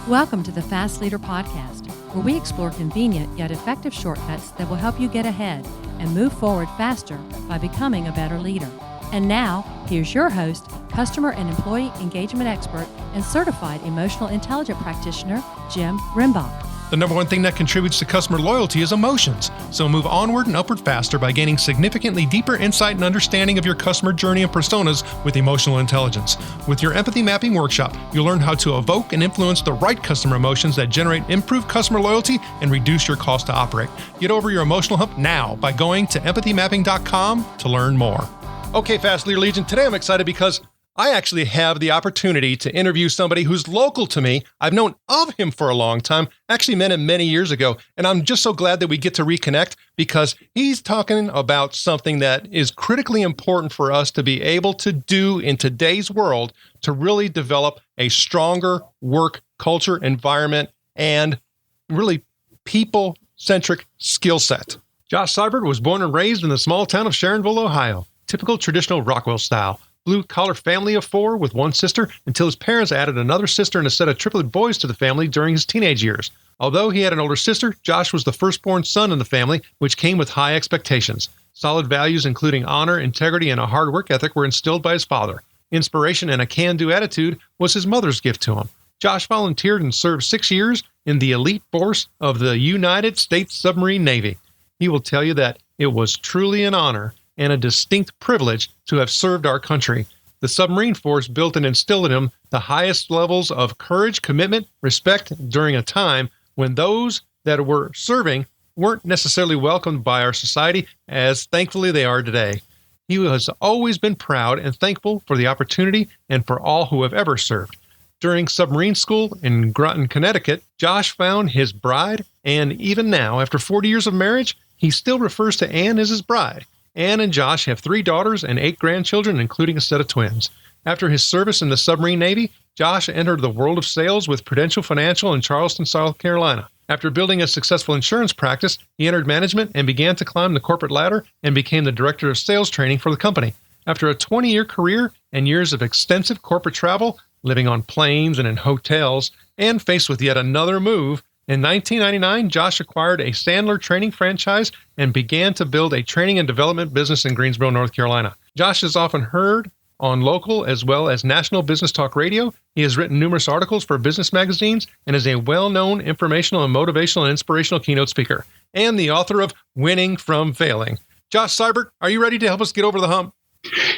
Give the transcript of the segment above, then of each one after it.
Welcome to the Fast Leader Podcast, where we explore convenient yet effective shortcuts that will help you get ahead and move forward faster by becoming a better leader. And now, here's your host, customer and employee engagement expert, and certified emotional intelligence practitioner, Jim Rimbach. The number one thing that contributes to customer loyalty is emotions. So move onward and upward faster by gaining significantly deeper insight and understanding of your customer journey and personas with emotional intelligence. With your empathy mapping workshop, you'll learn how to evoke and influence the right customer emotions that generate improved customer loyalty and reduce your cost to operate. Get over your emotional hump now by going to empathymapping.com to learn more. Okay, Fast Leader Legion, today I'm excited because I actually have the opportunity to interview somebody who's local to me. I've known of him for a long time, actually met him many years ago, and I'm just so glad that we get to reconnect because he's talking about something that is critically important for us to be able to do in today's world to really develop a stronger work culture, environment, and really people-centric skill set. Josh Seibert was born and raised in the small town of Sharonville, Ohio. Typical traditional Rockwell style. Blue-collar family of four with one sister until his parents added another sister and a set of triplet boys to the family during his teenage years. Although he had an older sister, Josh was the firstborn son in the family, which came with high expectations. Solid values including honor, integrity, and a hard work ethic were instilled by his father. Inspiration and a can-do attitude was his mother's gift to him. Josh volunteered and served 6 years in the elite force of the United States Submarine Navy. He will tell you that it was truly an honor and a distinct privilege to have served our country. The submarine force built and instilled in him the highest levels of courage, commitment, respect during a time when those that were serving weren't necessarily welcomed by our society as thankfully they are today. He has always been proud and thankful for the opportunity and for all who have ever served. During submarine school in Groton, Connecticut, Josh found his bride, and even now, after 40 years of marriage, he still refers to Anne as his bride. Anne and Josh have 3 daughters and 8 grandchildren, including a set of twins. After his service in the submarine Navy, Josh entered the world of sales with Prudential Financial in Charleston, South Carolina. After building a successful insurance practice, he entered management and began to climb the corporate ladder and became the director of sales training for the company. After a 20-year career and years of extensive corporate travel, living on planes and in hotels, and faced with yet another move, in 1999, Josh acquired a Sandler training franchise and began to build a training and development business in Greensboro, North Carolina. Josh is often heard on local as well as national business talk radio. He has written numerous articles for business magazines and is a well-known informational and motivational and inspirational keynote speaker, and the author of Winning from Failing. Josh Seibert, are you ready to help us get over the hump?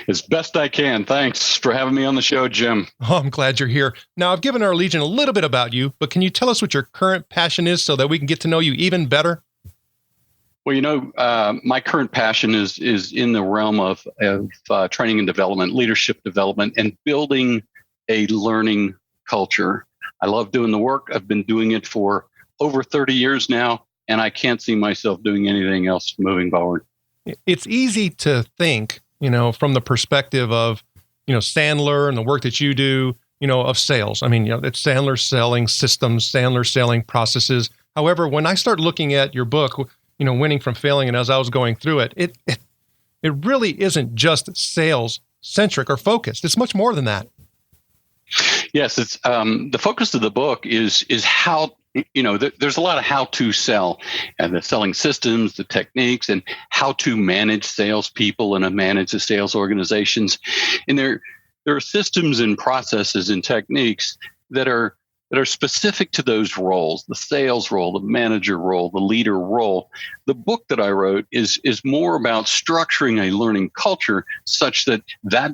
As best I can. Thanks for having me on the show, Jim. Oh, I'm glad you're here. Now, I've given our Legion a little bit about you, but can you tell us what your current passion is so that we can get to know you even better? Well, my current passion is in the realm of training and development, leadership development, and building a learning culture. I love doing the work. I've been doing it for over 30 years now, and I can't see myself doing anything else moving forward. It's easy to think, from the perspective of, Sandler and the work that you do, of sales. I mean, it's Sandler selling systems, Sandler selling processes. However, when I start looking at your book, Winning from Failing, and as I was going through it, it really isn't just sales centric or focused. It's much more than that. Yes, it's the focus of the book is how. There's a lot of how to sell and the selling systems, the techniques, and how to manage salespeople and manage the sales organizations. And there are systems and processes and techniques that are specific to those roles, the sales role, the manager role, the leader role. The book that I wrote is more about structuring a learning culture such that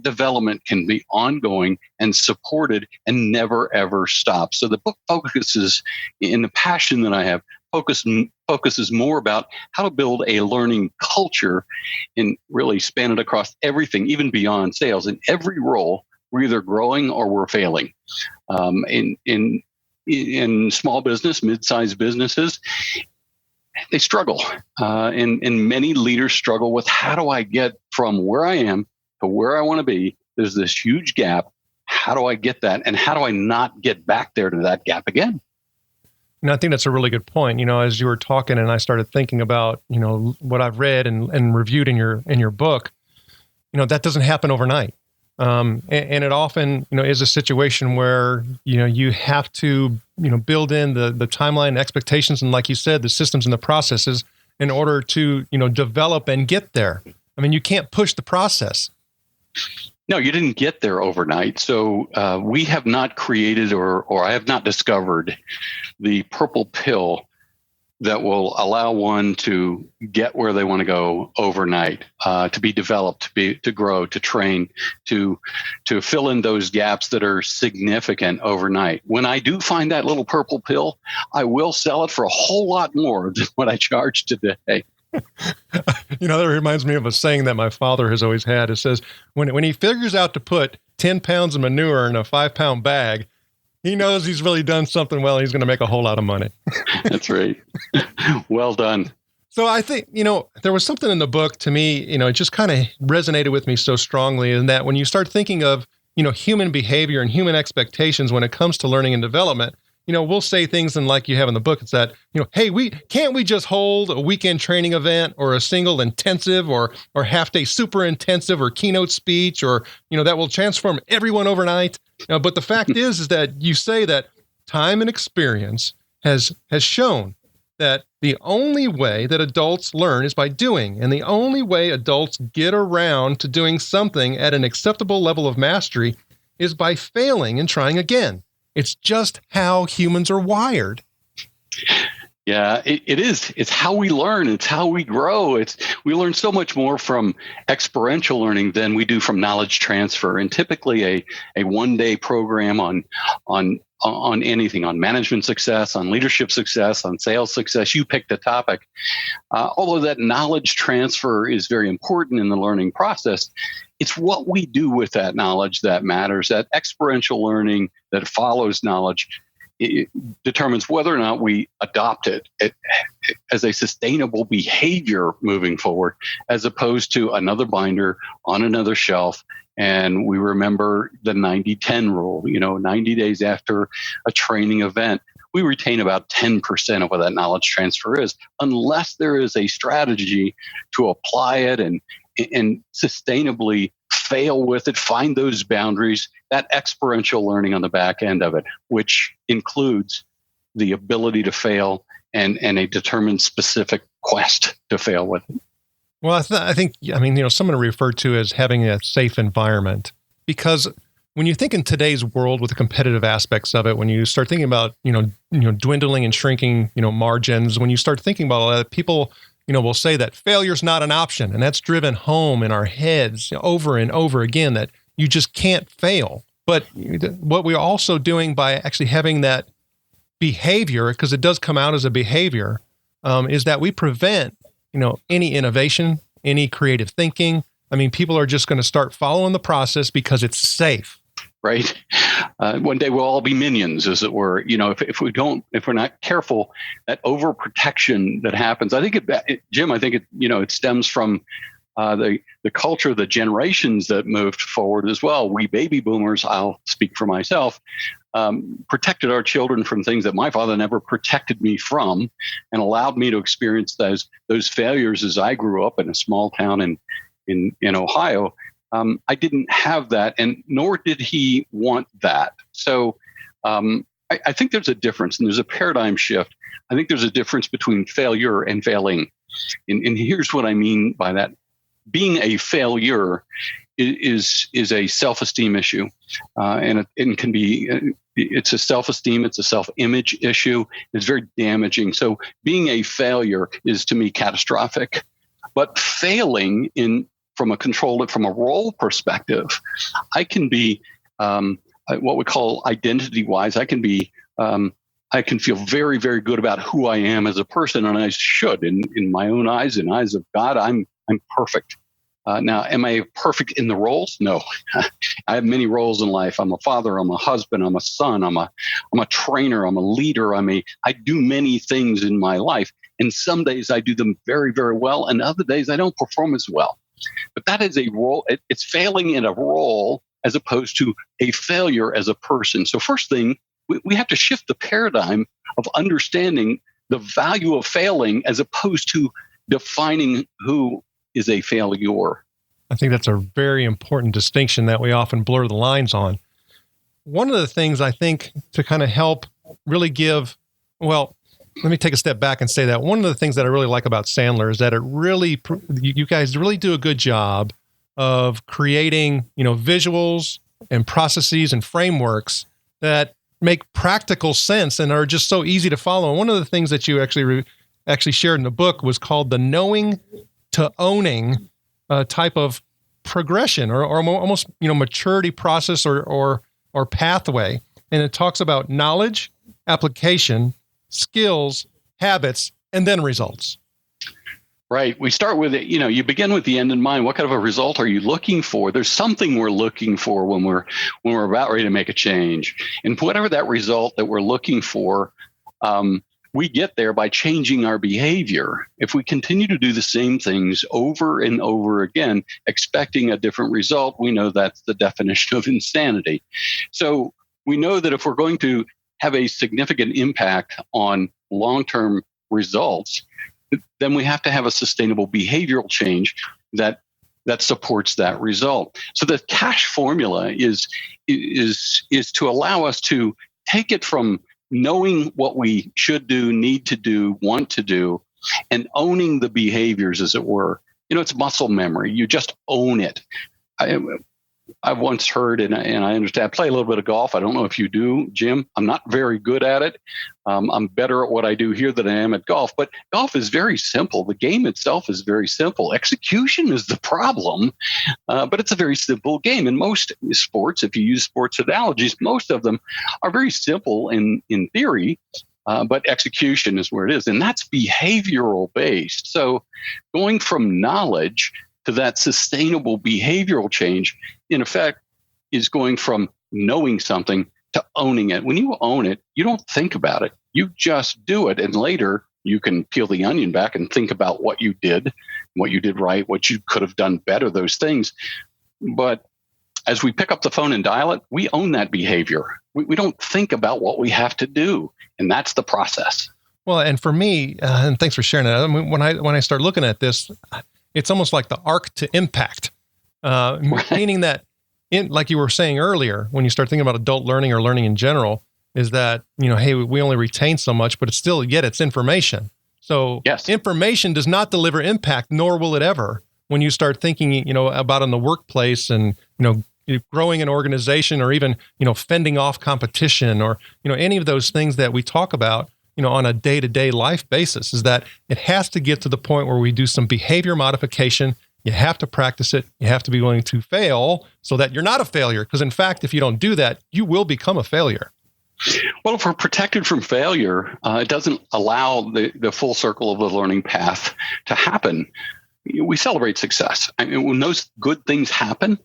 development can be ongoing and supported and never, ever stop. So the book focuses, in the passion that I have, focuses more about how to build a learning culture and really span it across everything, even beyond sales. In every role, we're either growing or we're failing. In small business, mid-sized businesses, they struggle. And many leaders struggle with, how do I get from where I am to where I want to be? There's this huge gap. How do I get that? And how do I not get back there to that gap again? I think that's a really good point. As you were talking and I started thinking about, what I've read and reviewed in your book, that doesn't happen overnight. And it often, is a situation where, you have to, build in the timeline and expectations. And like you said, the systems and the processes in order to, develop and get there. I mean, you can't push the process. No, you didn't get there overnight. So we have not created or I have not discovered the purple pill that will allow one to get where they want to go overnight, to be developed, to grow, to train, to fill in those gaps that are significant overnight. When I do find that little purple pill, I will sell it for a whole lot more than what I charge today. That reminds me of a saying that my father has always had. It says, when he figures out to put 10 pounds of manure in a 5-pound bag, he knows he's really done something well. He's going to make a whole lot of money. That's right. Well done. So I think, there was something in the book to me, it just kind of resonated with me so strongly, in that when you start thinking of, human behavior and human expectations when it comes to learning and development, we'll say things, and like you have in the book, it's that, hey, can't we just hold a weekend training event or a single intensive or half-day super intensive or keynote speech or, that will transform everyone overnight. But the fact is that you say that time and experience has shown that the only way that adults learn is by doing, and the only way adults get around to doing something at an acceptable level of mastery is by failing and trying again. It's just how humans are wired. Yeah, it is. It's how we learn. It's how we grow. We learn so much more from experiential learning than we do from knowledge transfer. And typically a one-day program on anything, on management success, on leadership success, on sales success, you pick the topic. Although that knowledge transfer is very important in the learning process, it's what we do with that knowledge that matters. That experiential learning that follows knowledge, it determines whether or not we adopt it as a sustainable behavior moving forward, as opposed to another binder on another shelf. And we remember the 90-10 rule, 90 days after a training event, we retain about 10% of what that knowledge transfer is, unless there is a strategy to apply it and sustainably fail with it, find those boundaries, that experiential learning on the back end of it, which includes the ability to fail and a determined specific quest to fail with it. Well, I think, someone referred to as having a safe environment, because when you think in today's world with the competitive aspects of it, when you start thinking about, dwindling and shrinking, margins, when you start thinking about all that, people, will say that failure's not an option. And that's driven home in our heads over and over again, that you just can't fail. But what we're also doing by actually having that behavior, because it does come out as a behavior, is that we prevent, any innovation, any creative thinking. I mean, people are just going to start following the process because it's safe. Right. One day we'll all be minions, as it were. If we're not careful, that overprotection that happens. I think Jim, it stems from the culture, the generations that moved forward as well. We baby boomers, I'll speak for myself, protected our children from things that my father never protected me from, and allowed me to experience those failures as I grew up in a small town in Ohio. I didn't have that, and nor did he want that. So I think there's a difference, and there's a paradigm shift. I think there's a difference between failure and failing. And here's what I mean by that. Being a failure is a self-esteem issue, and it can be. It's a self-esteem. It's a self-image issue. It's very damaging. So being a failure is, to me, catastrophic. But failing from a role perspective, I can be what we call identity-wise. I can feel very, very good about who I am as a person, and I should. In my own eyes, in eyes of God, I'm perfect. Now, am I perfect in the roles? No. I have many roles in life. I'm a father. I'm a husband. I'm a son. I'm a trainer. I'm a leader. I do many things in my life, and some days I do them very, very well, and other days I don't perform as well. But that is a role. It's failing in a role as opposed to a failure as a person. So first thing, we have to shift the paradigm of understanding the value of failing as opposed to defining who is a failure. I think that's a very important distinction that we often blur the lines on. One of the things I think to kind of help really give, well, let me take a step back and say that one of the things that I really like about Sandler is that it really, you guys really do a good job of creating, visuals and processes and frameworks that make practical sense and are just so easy to follow. And one of the things that you actually shared in the book was called the knowing to owning type of progression or almost, maturity process or pathway. And it talks about knowledge, application, skills, habits, and then results. Right. We start with it. You begin with the end in mind. What kind of a result are you looking for? There's something we're looking for when we're about ready to make a change. And whatever that result that we're looking for, we get there by changing our behavior. If we continue to do the same things over and over again, expecting a different result, we know that's the definition of insanity. So we know that if we're going to have a significant impact on long-term results, then we have to have a sustainable behavioral change that supports that result. So the cash formula is to allow us to take it from knowing what we should do, need to do, want to do, and owning the behaviors, as it were. It's muscle memory. You just own it. I've once heard, and I understand, I play a little bit of golf. I don't know if you do, Jim. I'm not very good at it. I'm better at what I do here than I am at golf. But golf is very simple. The game itself is very simple. Execution is the problem, but it's a very simple game. In most sports, if you use sports analogies, most of them are very simple in theory, but execution is where it is. And that's behavioral based. So going from knowledge to that sustainable behavioral change, in effect, is going from knowing something to owning it. When you own it, you don't think about it. You just do it. And later, you can peel the onion back and think about what you did right, what you could have done better, those things. But as we pick up the phone and dial it, we own that behavior. We don't think about what we have to do. And that's the process. Well, and for me, and thanks for sharing that. I mean, when I start looking at this, it's almost like the arc to impact, meaning that, like you were saying earlier, when you start thinking about adult learning or learning in general, is that, hey, we only retain so much, but it's information. So yes. Information does not deliver impact, nor will it ever. When you start thinking, about in the workplace and, growing an organization or even, fending off competition or, any of those things that we talk about, on a day-to-day life basis, is that it has to get to the point where we do some behavior modification. You have to practice it. You have to be willing to fail so that you're not a failure. Because in fact, if you don't do that, you will become a failure. Well, if we're protected from failure, it doesn't allow the full circle of the learning path to happen. We celebrate success. I mean, when those good things happen,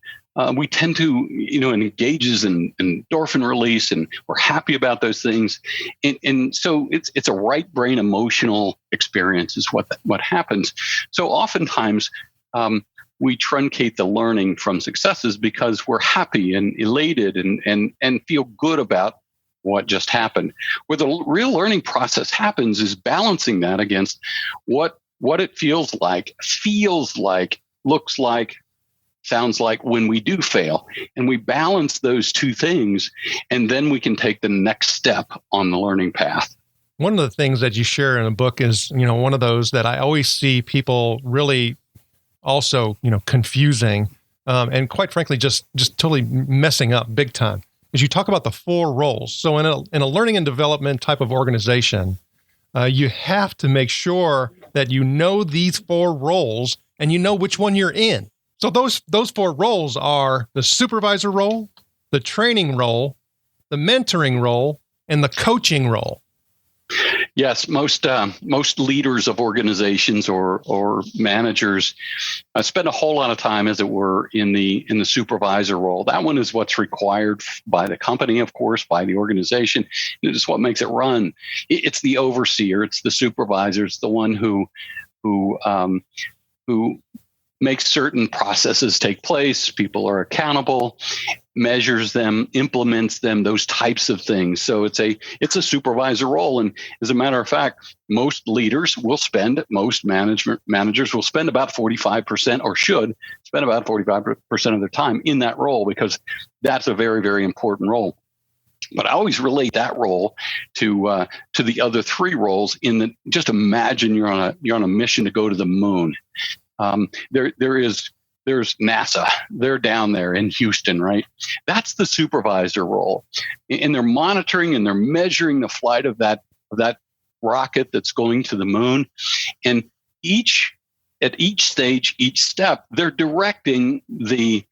we tend to, it engages in endorphin release, and we're happy about those things. And so it's a right brain emotional experience is what happens. So oftentimes we truncate the learning from successes because we're happy and elated and feel good about what just happened. Where the real learning process happens is balancing that against what it feels like, looks like, sounds like when we do fail. And we balance those two things, and then we can take the next step on the learning path. One of the things that you share in the book is, one of those that I always see people really also, confusing, and quite frankly, just totally messing up big time, is you talk about the 4 roles. So in a learning and development type of organization, you have to make sure that you know these 4 roles and you know which one you're in. So those 4 roles are the supervisor role, the training role, the mentoring role, and the coaching role. Yes, most leaders of organizations or managers spend a whole lot of time, as it were, in the supervisor role. That one is what's required by the company, of course, by the organization. It's what makes it run. It's the overseer. It's the supervisor. It's the one who makes certain processes take place. People are accountable, measures them, implements them, those types of things. So it's a supervisor role. And as a matter of fact, most managers will spend about 45% or should spend about 45% of their time in that role, because that's a very, very important role. But I always relate that role to the other three roles. Just imagine you're on a mission to go to the moon. There's NASA. They're down there in Houston, right? That's the supervisor role, and they're monitoring and they're measuring the flight of that rocket that's going to the moon. And at each stage, each step, they're directing the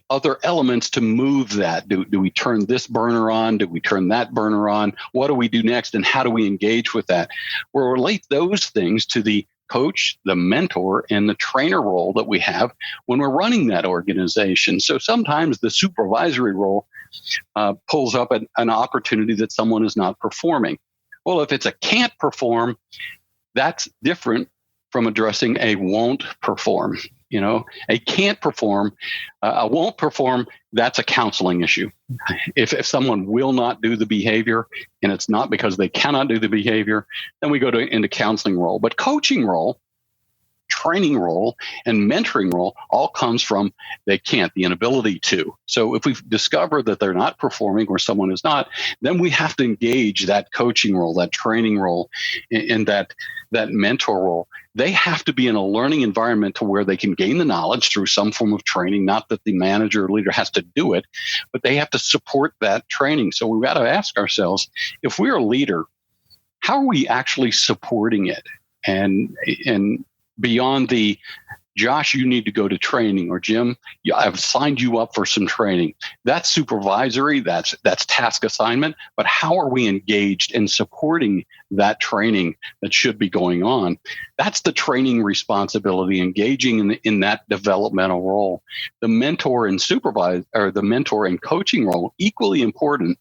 other elements to move that. Do we turn this burner on? Do we turn that burner on? What do we do next? And how do we engage with that? We'll relate those things to the coach, the mentor, and the trainer role that we have when we're running that organization. So sometimes the supervisory role pulls up an opportunity that someone is not performing. Well, if it's a can't perform, that's different from addressing a won't perform. A can't perform, a won't perform, that's a counseling issue. If someone will not do the behavior and it's not because they cannot do the behavior, then we go into counseling role. But coaching role, training role, and mentoring role all comes from they can't, the inability to. So if we discover that they're not performing or someone is not, then we have to engage that coaching role, that training role, and that mentor role. They have to be in a learning environment to where they can gain the knowledge through some form of training, not that the manager or leader has to do it, but they have to support that training. So we've got to ask ourselves, if we're a leader, how are we actually supporting it? And beyond the, Josh, you need to go to training, or Jim, I've signed you up for some training. That's supervisory, that's task assignment, but how are we engaged in supporting that training that should be going on? That's the training responsibility, engaging in that developmental role. The mentor and the mentor and coaching role, equally important.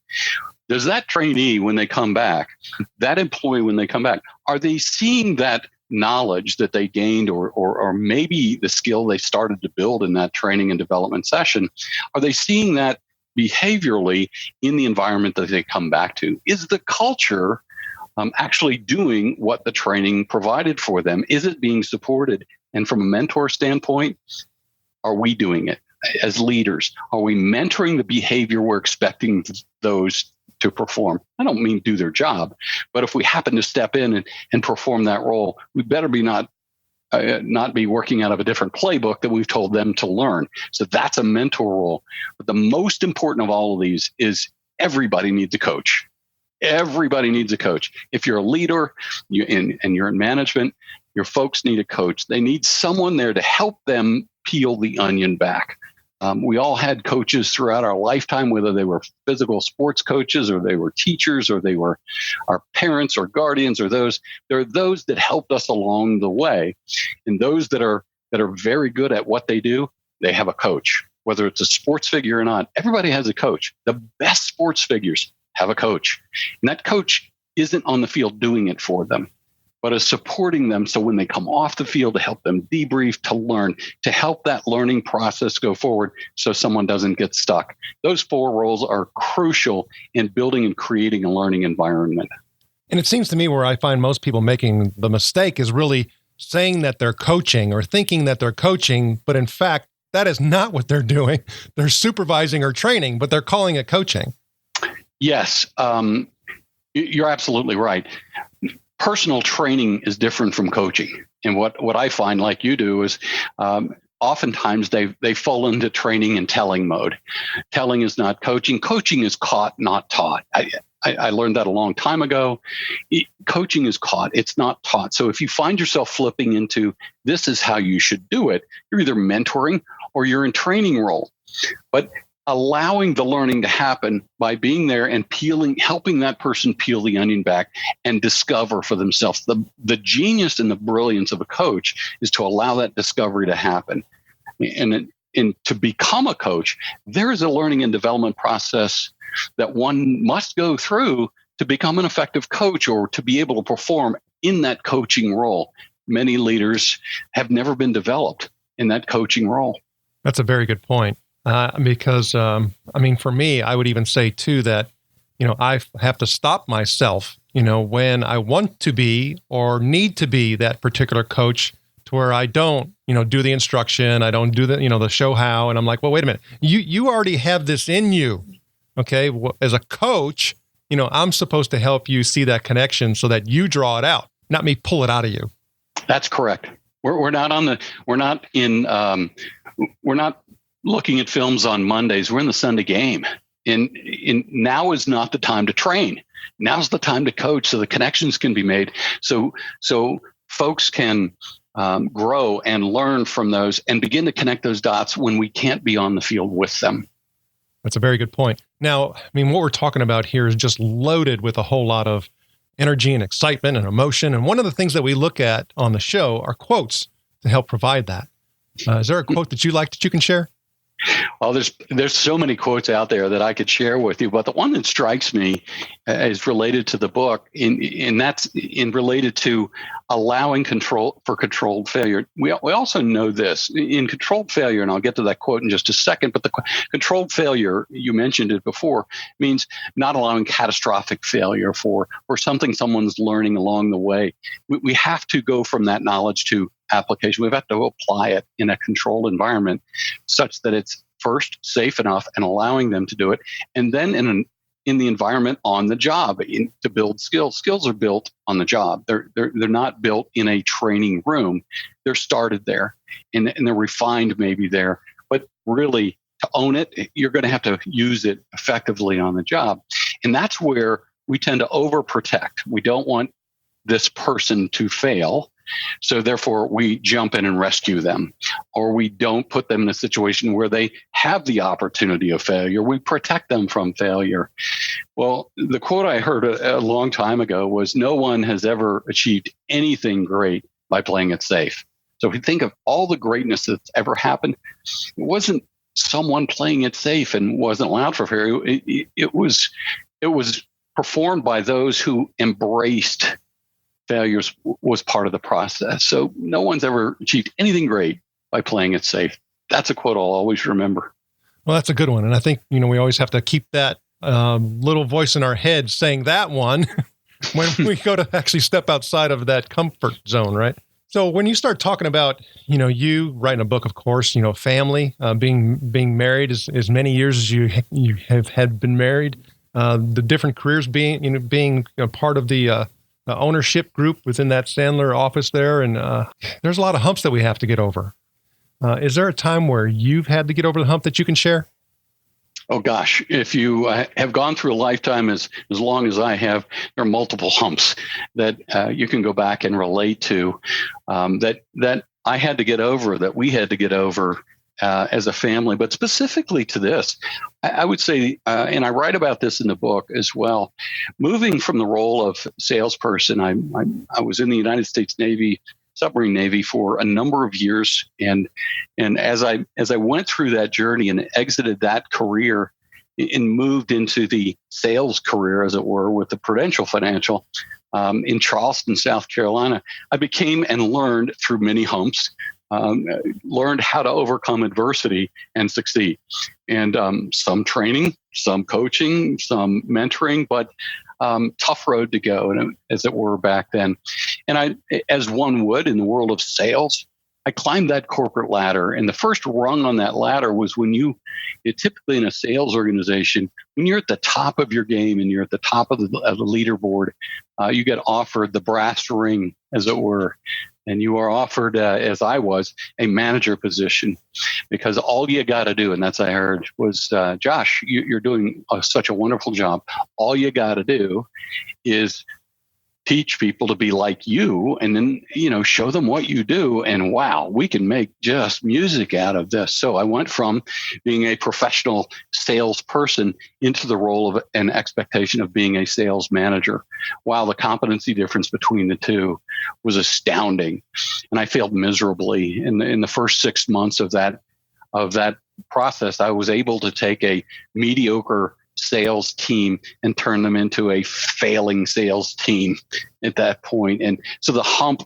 Does that trainee, when they come back, that employee, when they come back, are they seeing that knowledge that they gained, or maybe the skill they started to build in that training and development session? Are they seeing that behaviorally in the environment that they come back to? Is the culture actually doing what the training provided for them? Is it being supported? And from a mentor standpoint, are we doing it as leaders? Are we mentoring the behavior we're expecting those to perform? I don't mean do their job, but if we happen to step in and perform that role, we better be not be working out of a different playbook that we've told them to learn. So that's a mentor role. But the most important of all of these is everybody needs a coach. Everybody needs a coach. If you're a leader and you're in management, your folks need a coach. They need someone there to help them peel the onion back. We all had coaches throughout our lifetime, whether they were physical sports coaches or they were teachers or they were our parents or guardians or there are those that helped us along the way. And those that are very good at what they do, they have a coach. Whether it's a sports figure or not, everybody has a coach. The best sports figures have a coach. And that coach isn't on the field doing it for them, but is supporting them so when they come off the field, to help them debrief, to learn, to help that learning process go forward so someone doesn't get stuck. Those four roles are crucial in building and creating a learning environment. And it seems to me where I find most people making the mistake is really saying that they're coaching or thinking that they're coaching, but in fact, that is not what they're doing. They're supervising or training, but they're calling it coaching. Yes, you're absolutely right. Personal training is different from coaching. And what I find, like you do, is oftentimes they fall into training and telling mode. Telling is not coaching. Coaching is caught, not taught. I learned that a long time ago. Coaching is caught. It's not taught. So if you find yourself flipping into this is how you should do it, you're either mentoring or you're in training role. But allowing the learning to happen by being there and helping that person peel the onion back and discover for themselves. The genius and the brilliance of a coach is to allow that discovery to happen. And to become a coach, there is a learning and development process that one must go through to become an effective coach or to be able to perform in that coaching role. Many leaders have never been developed. in that coaching role. That's a very good point. Because, for me, I would even say too that, I have to stop myself, when I want to be or need to be that particular coach, to where I don't, do the instruction. I don't do the show how. And I'm like, well, wait a minute. You already have this in you. Okay. Well, as a coach, I'm supposed to help you see that connection so that you draw it out, not me pull it out of you. That's correct. We're not looking at films on Mondays. We're in the Sunday game. And now is not the time to train. Now's the time to coach so the connections can be made. So folks can grow and learn from those and begin to connect those dots when we can't be on the field with them. That's a very good point. Now, what we're talking about here is just loaded with a whole lot of energy and excitement and emotion. And one of the things that we look at on the show are quotes to help provide that. Is there a quote that you like that you can share? Well, there's so many quotes out there that I could share with you, but the one that strikes me is related to the book, and that's related to allowing control for controlled failure. We also know this in controlled failure, and I'll get to that quote in just a second. But the controlled failure, you mentioned it before, means not allowing catastrophic failure for something someone's learning along the way. We have to go from that knowledge to application. We've got to apply it in a controlled environment such that it's first safe enough and allowing them to do it, and then in the environment on the job to build skills. Skills are built on the job. They're not built in a training room. They're started there and they're refined maybe there, but really to own it, you're going to have to use it effectively on the job. And that's where we tend to overprotect. We don't want this person to fail. So therefore, we jump in and rescue them, or we don't put them in a situation where they have the opportunity of failure. We protect them from failure. Well, the quote I heard a long time ago was, no one has ever achieved anything great by playing it safe. So if you think of all the greatness that's ever happened, it wasn't someone playing it safe and wasn't allowed for failure. It was performed by those who embraced failures was part of the process. So no one's ever achieved anything great by playing it safe. That's a quote I'll always remember. Well, that's a good one. And I think, we always have to keep that little voice in our head saying that one when we go to actually step outside of that comfort zone, right? So when you start talking about, you writing a book, of course, family, being married as many years as you have had been married, the different careers being part of the ownership group within that Sandler office there. And there's a lot of humps that we have to get over. Is there a time where you've had to get over the hump that you can share? Oh, gosh. If you have gone through a lifetime as long as I have, there are multiple humps that you can go back and relate to that I had to get over, that we had to get over as a family. But specifically to this, I would say, and I write about this in the book as well, moving from the role of salesperson, I was in the United States Navy, submarine Navy for a number of years. And as I went through that journey and exited that career and moved into the sales career, as it were, with the Prudential Financial in Charleston, South Carolina, I became and learned through many humps, learned how to overcome adversity and succeed. And some training, some coaching, some mentoring, but tough road to go, as it were, back then. And I, as one would in the world of sales, I climbed that corporate ladder. And the first rung on that ladder was when typically in a sales organization, when you're at the top of your game and you're at the top of the leaderboard, you get offered the brass ring, as it were. And you are offered, as I was, a manager position, because all you got to do, and that's I heard, was, Josh, you're doing such a wonderful job. All you got to do is teach people to be like you, and then, show them what you do. And wow, we can make just music out of this. So I went from being a professional salesperson into the role of an expectation of being a sales manager. Wow, the competency difference between the two was astounding. And I failed miserably in the first 6 months of that process. I was able to take a mediocre sales team and turn them into a failing sales team at that point. And so the hump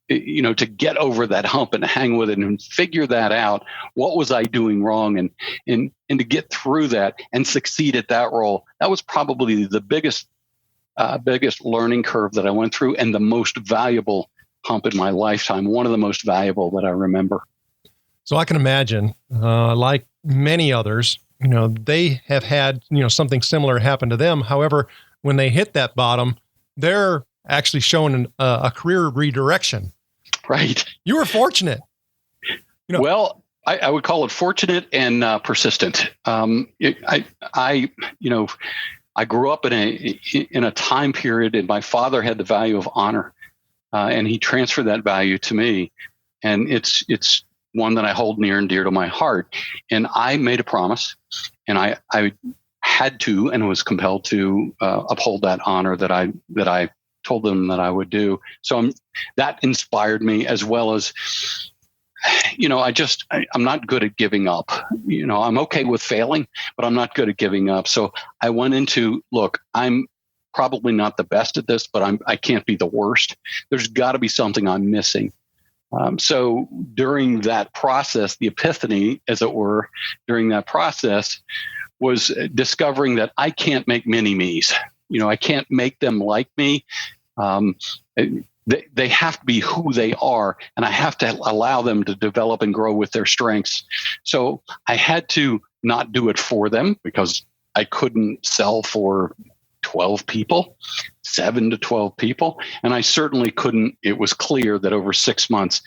to get over that hump and hang with it and figure that out. What was I doing wrong? And to get through that and succeed at that role, that was probably the biggest learning curve that I went through, and the most valuable hump in my lifetime. One of the most valuable that I remember. So I can imagine, like many others, they have had, something similar happen to them. However, when they hit that bottom, they're actually showing a career redirection. Right. You were fortunate. Well, I would call it fortunate and persistent. I grew up in a time period, and my father had the value of honor, and he transferred that value to me, and it's one that I hold near and dear to my heart. And I made a promise, and I had to and was compelled to uphold that honor that I told them that I would do. So that inspired me, as well as, I'm not good at giving up. I'm okay with failing, but I'm not good at giving up. So I went into, look, I'm probably not the best at this, but I can't be the worst. There's got to be something I'm missing. So during that process, the epiphany, as it were, during that process was discovering that I can't make mini-me's. I can't make them like me. They have to be who they are, and I have to allow them to develop and grow with their strengths. So I had to not do it for them, because I couldn't sell for 12 people, 7 to 12 people. And I certainly couldn't. It was clear that over 6 months,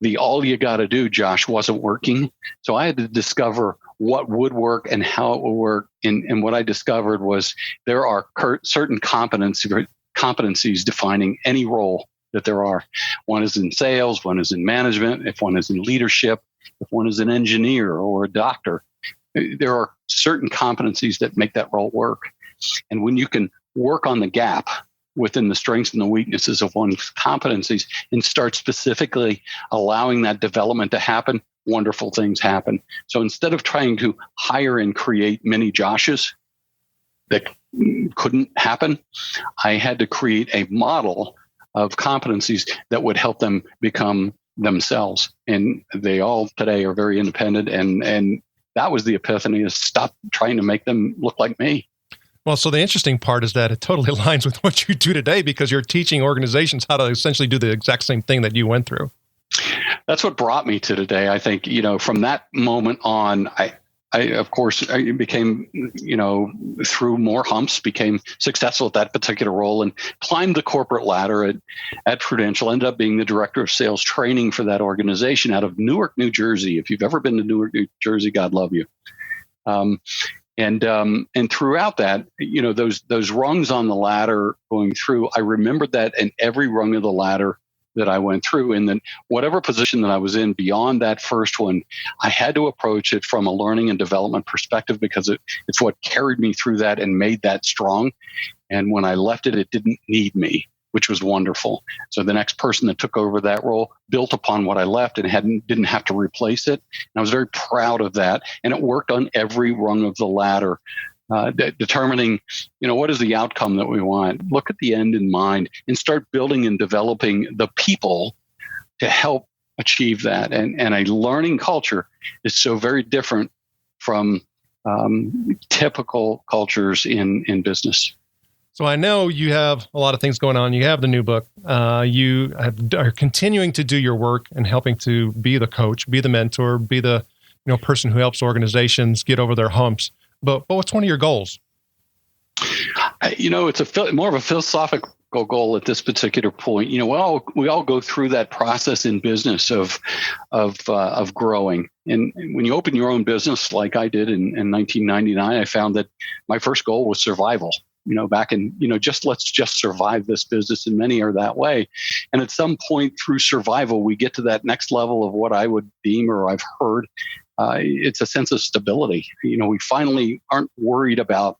the all you got to do, Josh, wasn't working. So I had to discover what would work and how it would work. And what I discovered was there are certain competencies defining any role that there are. One is in sales, one is in management, if one is in leadership, if one is an engineer or a doctor. There are certain competencies that make that role work. And when you can work on the gap within the strengths and the weaknesses of one's competencies and start specifically allowing that development to happen, wonderful things happen. So instead of trying to hire and create many Joshes that couldn't happen, I had to create a model of competencies that would help them become themselves. And they all today are very independent. And that was the epiphany, is stop trying to make them look like me. Well, so the interesting part is that it totally aligns with what you do today, because you're teaching organizations how to essentially do the exact same thing that you went through. That's what brought me to today. I think, from that moment on, I became, through more humps, became successful at that particular role and climbed the corporate ladder at Prudential, ended up being the director of sales training for that organization out of Newark, New Jersey. If you've ever been to Newark, New Jersey, God love you. And throughout that, those rungs on the ladder going through, I remembered that in every rung of the ladder that I went through. And then whatever position that I was in beyond that first one, I had to approach it from a learning and development perspective, because it's what carried me through that and made that strong. And when I left it, it didn't need me, which was wonderful. So the next person that took over that role built upon what I left and didn't have to replace it. And I was very proud of that. And it worked on every rung of the ladder, determining, what is the outcome that we want? Look at the end in mind and start building and developing the people to help achieve that. And a learning culture is so very different from typical cultures in business. So I know you have a lot of things going on. You have the new book. You are continuing to do your work and helping to be the coach, be the mentor, be the person who helps organizations get over their humps. But what's one of your goals? It's more of a philosophical goal at this particular point. We all go through that process in business of growing. And when you open your own business, like I did in 1999, I found that my first goal was survival. Back in, let's just survive this business, and many are that way. And at some point through survival, we get to that next level of what I would deem, or I've heard, it's a sense of stability. We finally aren't worried about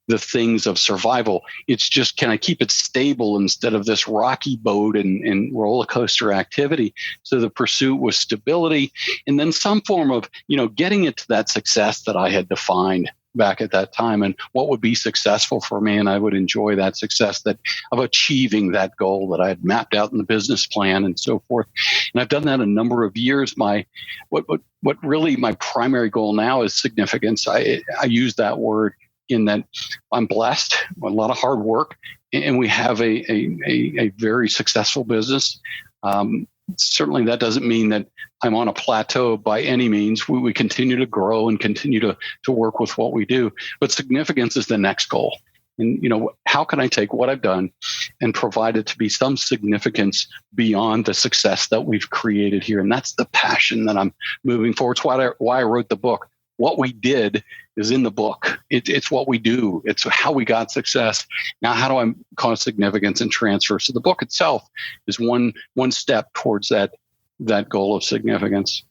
the things of survival. It's just, can I keep it stable instead of this rocky boat and roller coaster activity? So the pursuit was stability, and then some form of, getting it to that success that I had defined. back at that time and what would be successful for me. And I would enjoy that success of achieving that goal that I had mapped out in the business plan and so forth. And I've done that a number of years. What really my primary goal now is significance. I use that word in that I'm blessed, a lot of hard work, and we have a very successful business. Certainly that doesn't mean that I'm on a plateau by any means. We continue to grow and continue to work with what we do. But significance is the next goal. And, how can I take what I've done and provide it to be some significance beyond the success that we've created here? And that's the passion that I'm moving forward. It's why I wrote the book. What we did is in the book. It's what we do. It's how we got success. Now, how do I cause significance and transfer? So the book itself is one step towards that goal of significance.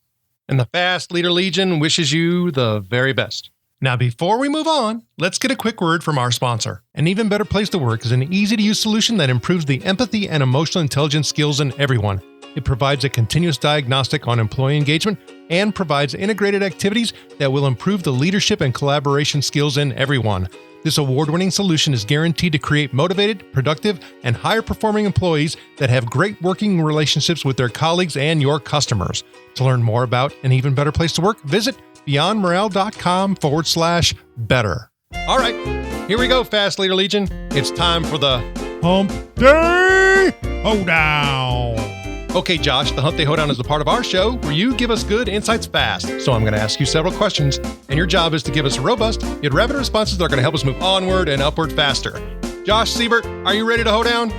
And the Fast Leader Legion wishes you the very best. Now, before we move on, let's get a quick word from our sponsor. An Even Better Place to Work is an easy-to-use solution that improves the empathy and emotional intelligence skills in everyone. It provides a continuous diagnostic on employee engagement and provides integrated activities that will improve the leadership and collaboration skills in everyone. This award-winning solution is guaranteed to create motivated, productive, and higher-performing employees that have great working relationships with their colleagues and your customers. To learn more about An Even Better Place to Work, visit beyondmorale.com/better. All right, here we go, Fast Leader Legion. It's time for the Hump Day Hoedown. Okay, Josh, the Hump Day Hoedown is a part of our show where you give us good insights fast. So I'm going to ask you several questions, and your job is to give us robust yet rapid responses that are going to help us move onward and upward faster. Josh Seibert, are you ready to hoedown?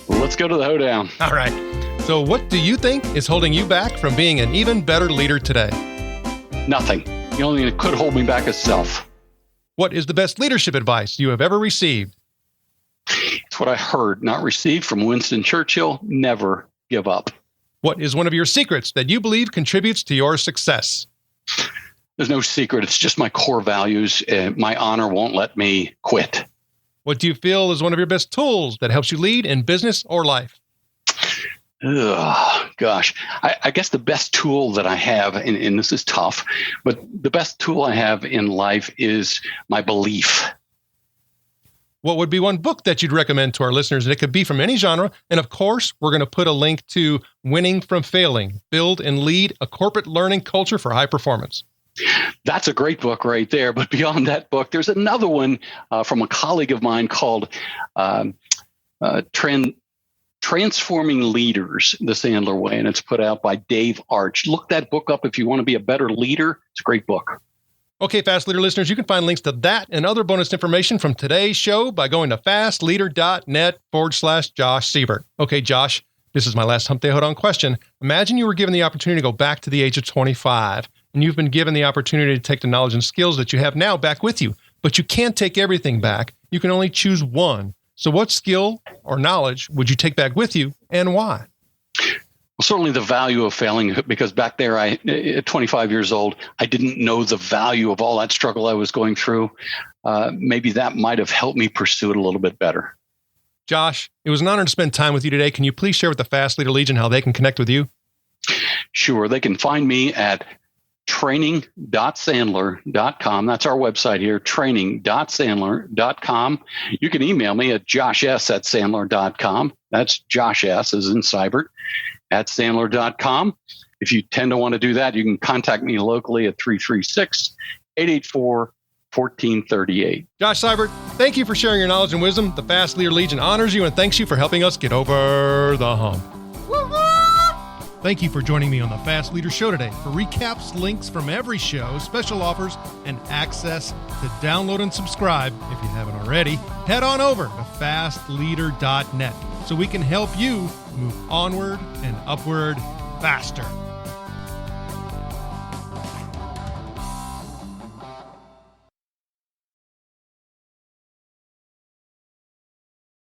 Let's go to the hoedown. All right. So what do you think is holding you back from being an even better leader today? Nothing. The only thing that could hold me back is self. What is the best leadership advice you have ever received? It's what I heard, not received, from Winston Churchill. Never give up. What is one of your secrets that you believe contributes to your success? There's no secret. It's just my core values. My honor won't let me quit. What do you feel is one of your best tools that helps you lead in business or life? Gosh, I guess the best tool that I have, and this is tough, but the best tool I have in life is my belief. What would be one book that you'd recommend to our listeners? And it could be from any genre. And of course, we're going to put a link to Winning from Failing, Build and Lead a Corporate Learning Culture for High Performance. That's a great book right there. But beyond that book, there's another one from a colleague of mine called Transforming Leaders, the Sandler Way. And it's put out by Dave Arch. Look that book up if you want to be a better leader. It's a great book. Okay, Fast Leader listeners, you can find links to that and other bonus information from today's show by going to fastleader.net/Josh Seibert. Okay, Josh, this is my last Hump Day Hoedown question. Imagine you were given the opportunity to go back to the age of 25, and you've been given the opportunity to take the knowledge and skills that you have now back with you, but you can't take everything back. You can only choose one. So what skill or knowledge would you take back with you, and why? Well, certainly the value of failing, because back there, at 25 years old, I didn't know the value of all that struggle I was going through. Maybe that might have helped me pursue it a little bit better. Josh, it was an honor to spend time with you today. Can you please share with the Fast Leader Legion how they can connect with you? Sure. They can find me at training.sandler.com. That's our website here, training.sandler.com. You can email me at josh.s@sandler.com. That's Josh S. as in Seibert at sandler.com. If you tend to want to do that, you can contact me locally at 336-884-1438. Josh Seibert, thank you for sharing your knowledge and wisdom. The Fast Leader Legion honors you and thanks you for helping us get over the hump. Thank you for joining me on the Fast Leader Show today. For recaps, links from every show, special offers, and access to download and subscribe, if you haven't already, head on over to fastleader.net so we can help you move onward and upward faster.